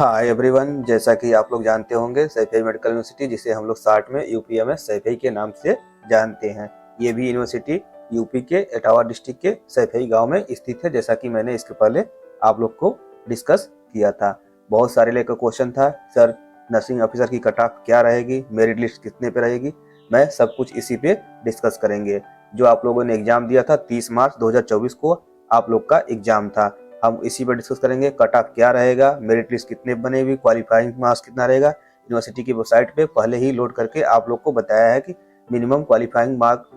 Hi everyone, जैसा कि आप लोग जानते होंगे सैफई मेडिकल यूनिवर्सिटी, जिसे हम लोग शार्ट में यूपीएमएस सैफई के नाम से जानते हैं। ये भी यूनिवर्सिटी यूपी के इटावा डिस्ट्रिक्ट के सैफई गांव में स्थित है, जैसा कि मैंने इसके पहले आप लोग को डिस्कस किया था। बहुत सारे लेकर क्वेश्चन था, सर नर्सिंग ऑफिसर की कट ऑफ क्या रहेगी, मेरिट लिस्ट कितने पे रहेगी। मैं सब कुछ इसी पे डिस्कस करेंगे। जो आप लोगों ने एग्जाम दिया था 30 मार्च 2024 को आप लोग का एग्जाम था, हम इसी पर डिस्कस करेंगे। कट ऑफ क्या रहेगा, मेरिट लिस्ट कितने बनेगी, क्वालिफाइंग मार्क्स कितना रहेगा। यूनिवर्सिटी की वेबसाइट पे पहले ही लोड करके आप लोग को बताया है कि मिनिमम क्वालिफाइंग मार्क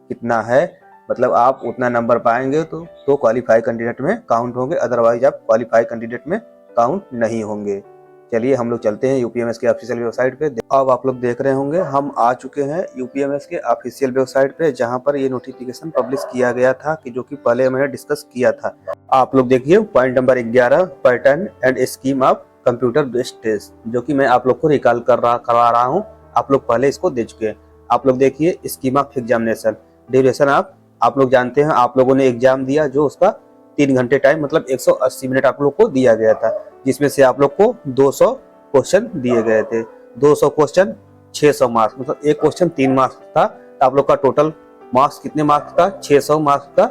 कितना है, मतलब आप उतना नंबर पाएंगे तो क्वालिफाई कैंडिडेट में काउंट होंगे, अदरवाइज आप क्वालिफाई कैंडिडेट में काउंट नहीं होंगे। चलिए हम लोग चलते हैं यूपीएमएस के ऑफिशियल वेबसाइट पे। अब आप लोग देख रहे होंगे हम आ चुके हैं यूपीएमएस के ऑफिशियल वेबसाइट पे, जहां पर ये नोटिफिकेशन पब्लिश किया गया था कि जो कि पहले मैंने डिस्कस किया था। आप लोग देखिए point number 11, pattern and scheme of computer based test, जो कि मैं आप लोग को रिकॉल करवा रहा हूँ। आप लोग पहले इसको देख चुके हैं। आप लोग देखिए स्कीम ऑफ एग्जामिनेशन, ड्यूरेशन आप लोग जानते हैं, आप लोगों ने एग्जाम दिया जो उसका 3 घंटे टाइम मतलब 180 मिनट आप लोग को दिया गया था, जिसमें से आप लोग को 200 क्वेश्चन दिए गए थे। 200 क्वेश्चन 600 मार्क्स, मतलब एक क्वेश्चन 3 मार्क्स था। तो आप लोग का टोटल मार्क्स कितने मार्क्स का, 600 मार्क्स का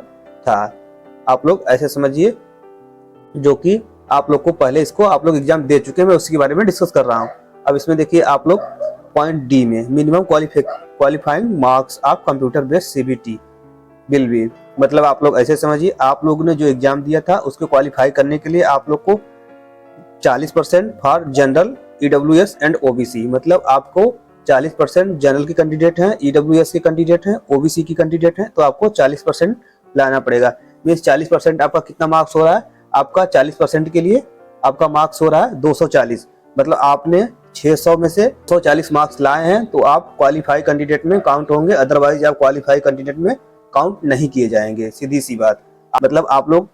था। आप लोग ऐसे समझिए, जो कि आप लोग को पहले इसको आप लोग एग्जाम दे चुके हैं, मैं उसके बारे में डिस्कस कर रहा हूँ। अब इसमें देखिए आप लोग पॉइंट डी में minimum qualifying marks of computer based CBT will be, मतलब आप लोग ऐसे समझिए, आप लोगों ने जो एग्जाम दिया था उसको क्वालिफाई करने के लिए आप लोग को 40% for general, EWS and OBC, मतलब आपको 40% जनरल के कैंडिडेट हैं, ईडब्ल्यूएस के कैंडिडेट हैं, ओबीसी की कैंडिडेट हैं, तो आपको 40% लाना पड़ेगा। मीन्स 40% आपका कितना मार्क्स हो रहा है, आपका 40% के लिए आपका मार्क्स हो रहा है 240, मतलब आपने 600 में से 140 मार्क्स लाए हैं तो आप क्वालिफाई कैंडिडेट में काउंट होंगे, अदरवाइज आप क्वालिफाई कैंडिडेट में काउंट नहीं किए जाएंगे। सीधी सी बात, मतलब आप लोग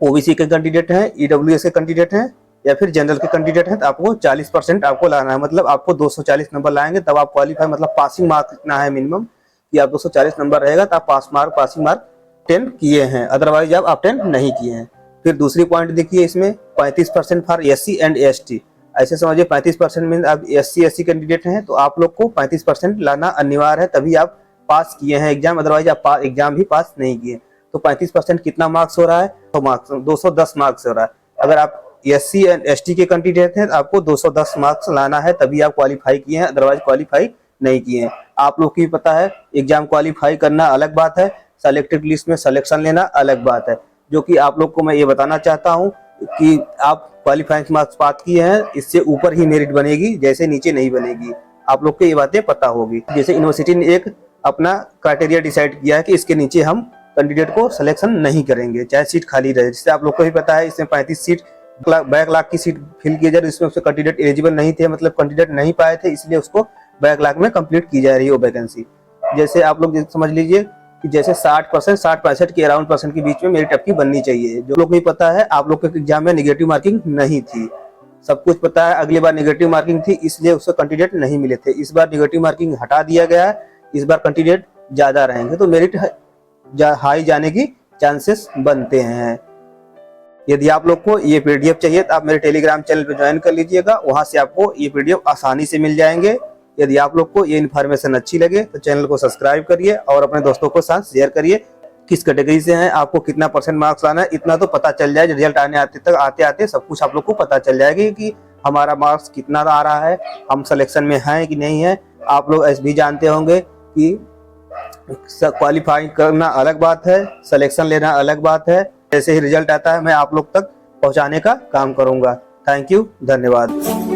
ओबीसी के कैंडिडेट हैं, ईडब्ल्यूएस के कैंडिडेट हैं या फिर जनरल के कैंडिडेट हैं, तो आपको 40% आपको लाना है, मतलब आपको 240 नंबर लाएंगे तब आप क्वालिफाई, मतलब पासिंग मार्क कितना है मिनिमम कि आप 240 नंबर रहेगा तो आप पासिंग मार्क 10 किए हैं, अदरवाइज आप 10 नहीं किए हैं। फिर दूसरी पॉइंट देखिए, इसमें 35% फॉर एससी एंड एसटी, ऐसे समझिए 35% मीन आप एससी कैंडिडेट हैं तो आप लोग को 35% लाना अनिवार्य है, तभी आप पास किए हैं एग्जाम, अदरवाइज आप एग्जाम भी पास नहीं किए। तो 35% कितना मार्क्स हो रहा है, तो मार्क्स 210 मार्क्स हो रहा है। अगर आप एससी एंड एसटी के कैंडिडेट हैं तो आपको 210 मार्क्स लाना है, तभी आप क्वालिफाई किए हैं, अदरवाइज क्वालिफाई नहीं किए हैं। आप लोग की पता है एग्जाम क्वालिफाई करना अलग बात है, सेलेक्टेड लिस्ट में सिलेक्शन लेना अलग बात है। जो कि आप लोग को मैं ये बताना चाहता हूँ कि आप क्वालिफाइंग मार्क्स पास किए हैं, इससे ऊपर ही मेरिट बनेगी, जैसे नीचे नहीं बनेगी। आप लोग को ये बातें पता होगी। जैसे यूनिवर्सिटी ने एक अपना क्राइटेरिया डिसाइड किया है कि इसके नीचे हम कैंडिडेट को सिलेक्शन नहीं करेंगे, चाहे सीट खाली रहे। जिससे आप लोग को भी पता है इसमें 35 सीट बैकलॉग की सीट फिल की जा रही है, इसमें उससे कैंडिडेट एलिजिबल नहीं थे, मतलब कैंडिडेट नहीं पाए थे, इसलिए उसको बैकलॉग में कंप्लीट की जा रही है वो वैकेंसी। जैसे आप लोग समझ लीजिए कि जैसे 60%, 60-65 के अराउंड परसेंट के बीच में मेरिट आपकी बननी चाहिए। जो लोग नहीं पता है, आप लोग के एग्जाम में नेगेटिव मार्किंग नहीं थी, सब कुछ पता है। अगली बार नेगेटिव मार्किंग थी, इसलिए उसको कैंडिडेट नहीं मिले थे। इस बार नेगेटिव मार्किंग हटा दिया गया है, इस बार कैंडिडेट ज्यादा रहेंगे तो मेरिट हाई जाने की चांसेस बनते हैं। यदि आप लोग को ये पीडीएफ चाहिए तो आप मेरे टेलीग्राम चैनल पे ज्वाइन कर लीजिएगा, वहां से आपको ये पीडीएफ आसानी से मिल जाएंगे। यदि आप लोग को ये इन्फॉर्मेशन अच्छी लगे तो चैनल को सब्सक्राइब करिए और अपने दोस्तों को साथ शेयर करिए। किस कैटेगरी से हैं, आपको कितना % मार्क्स लाना है, इतना तो पता चल जाए। रिजल्ट आते आते सब कुछ आप लोग को पता चल जाएगी कि हमारा मार्क्स कितना आ रहा है, हम सिलेक्शन में हैं कि नहीं है। आप लोग ऐसे भी जानते होंगे कि क्वालिफाई करना अलग बात है, सिलेक्शन लेना अलग बात है। जैसे ही रिजल्ट आता है मैं आप लोग तक पहुंचाने का काम करूंगा। थैंक यू, धन्यवाद।